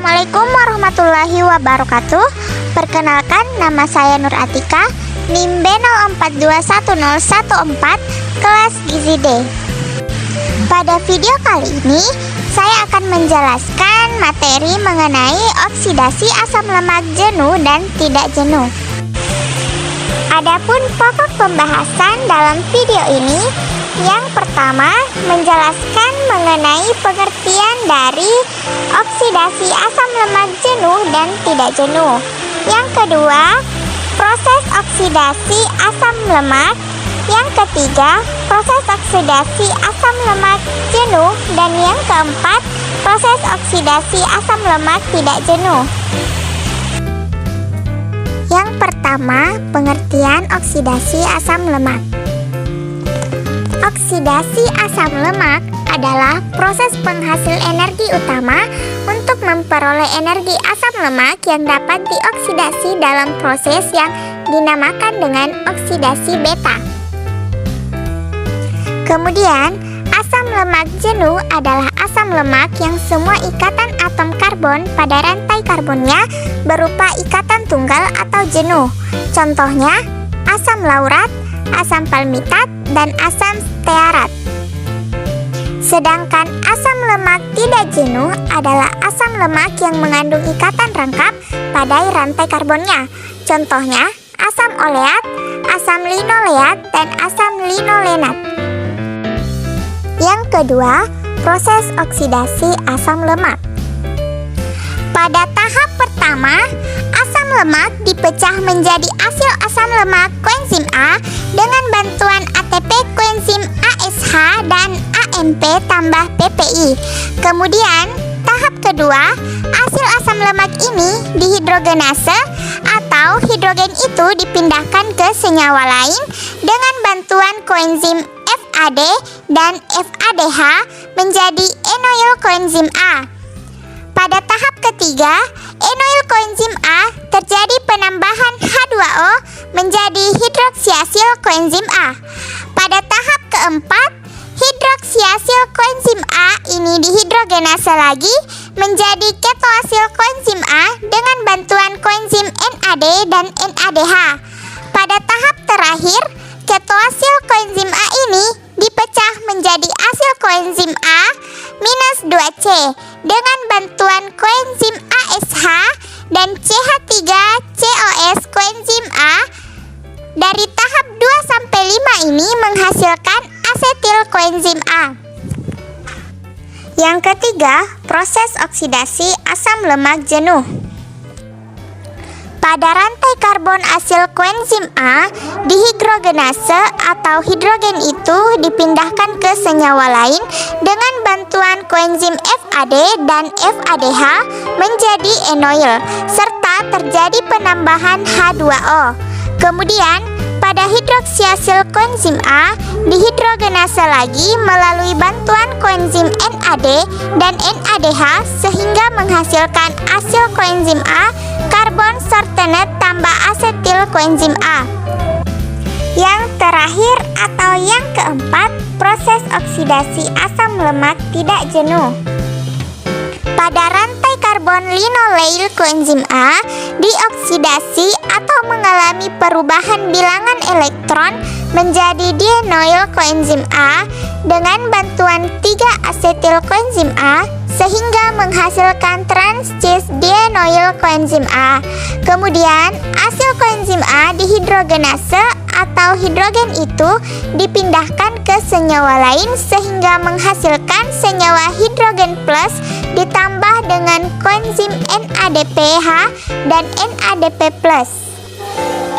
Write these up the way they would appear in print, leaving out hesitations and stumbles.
Assalamualaikum warahmatullahi wabarakatuh. Perkenalkan, nama saya Nur Atika, NIM B04210114, kelas Gizi D. Pada video kali ini, saya akan menjelaskan materi mengenai oksidasi asam lemak jenuh dan tidak jenuh. Adapun pokok pembahasan dalam video ini, yang pertama menjelaskan mengenai pengertian dari oksidasi asam lemak jenuh dan tidak jenuh. Yang kedua, proses oksidasi asam lemak. Yang ketiga, proses oksidasi asam lemak jenuh. Dan yang keempat, proses oksidasi asam lemak tidak jenuh. Yang pertama, pengertian oksidasi asam lemak. Oksidasi asam lemak adalah proses penghasil energi utama untuk memperoleh energi asam lemak yang dapat dioksidasi dalam proses yang dinamakan dengan oksidasi beta. Kemudian, asam lemak jenuh adalah asam lemak yang semua ikatan atom karbon pada rantai karbonnya berupa ikatan tunggal atau jenuh. Contohnya, asam laurat, asam palmitat, dan asam stearat. Sedangkan asam lemak tidak jenuh adalah asam lemak yang mengandung ikatan rangkap pada rantai karbonnya. Contohnya, asam oleat, asam linoleat, dan asam linolenat. Yang kedua, proses oksidasi asam lemak. Pada tahap pertama, asam lemak dipecah menjadi asil asam lemak koenzim A dengan bantuan ATP koenzim ASH dan AMP tambah PPI. Kemudian, tahap kedua, asil asam lemak ini dihidrogenase atau hidrogen itu dipindahkan ke senyawa lain dengan bantuan koenzim FAD dan FADH menjadi enoil koenzim A. Pada tahap ketiga, enoil koenzim A terjadi penambahan H2O menjadi hidroksiasil koenzim A. Pada tahap keempat, hidroksiasil koenzim A ini dihidrogenase lagi menjadi ketoasil koenzim A dengan bantuan koenzim NAD dan NADH. Pada tahap terakhir, ketoasil koenzim A ini dipecah menjadi asil koenzim A minus 2C dengan bantuan koenzim ASH dan CH3COS koenzim A. Dari tahap 2-5 ini menghasilkan asetil koenzim A. Yang ketiga, proses oksidasi asam lemak jenuh. Pada rantai karbon asil koenzim A, dihidrogenase atau hidrogen itu dipindahkan ke senyawa lain dengan bantuan koenzim FAD dan FADH menjadi enoil, serta terjadi penambahan H2O. Kemudian, pada hidroksiasil koenzim A, dihidrogenase lagi melalui bantuan koenzim NAD dan NADH sehingga menghasilkan asil koenzim A, karbon sortenat tambah asetil koenzim A. Yang terakhir atau yang keempat, proses oksidasi asam lemak tidak jenuh. Pada rantai karbon linoleil koenzim A dioksidasi atau mengalami perubahan bilangan elektron menjadi dienoil koenzim A dengan bantuan 3 asetil koenzim A sehingga menghasilkan trans-cis dienoil koenzim A. Kemudian, asil koenzim A dihidrogenase atau hidrogen itu dipindahkan ke senyawa lain sehingga menghasilkan senyawa hidrogen plus ditambah dengan koenzim NADPH dan NADP+.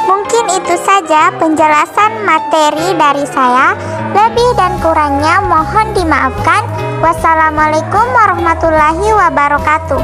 Mungkin itu saja penjelasan materi dari saya. Lebih dan kurangnya mohon dimaafkan. Wassalamualaikum warahmatullahi wabarakatuh.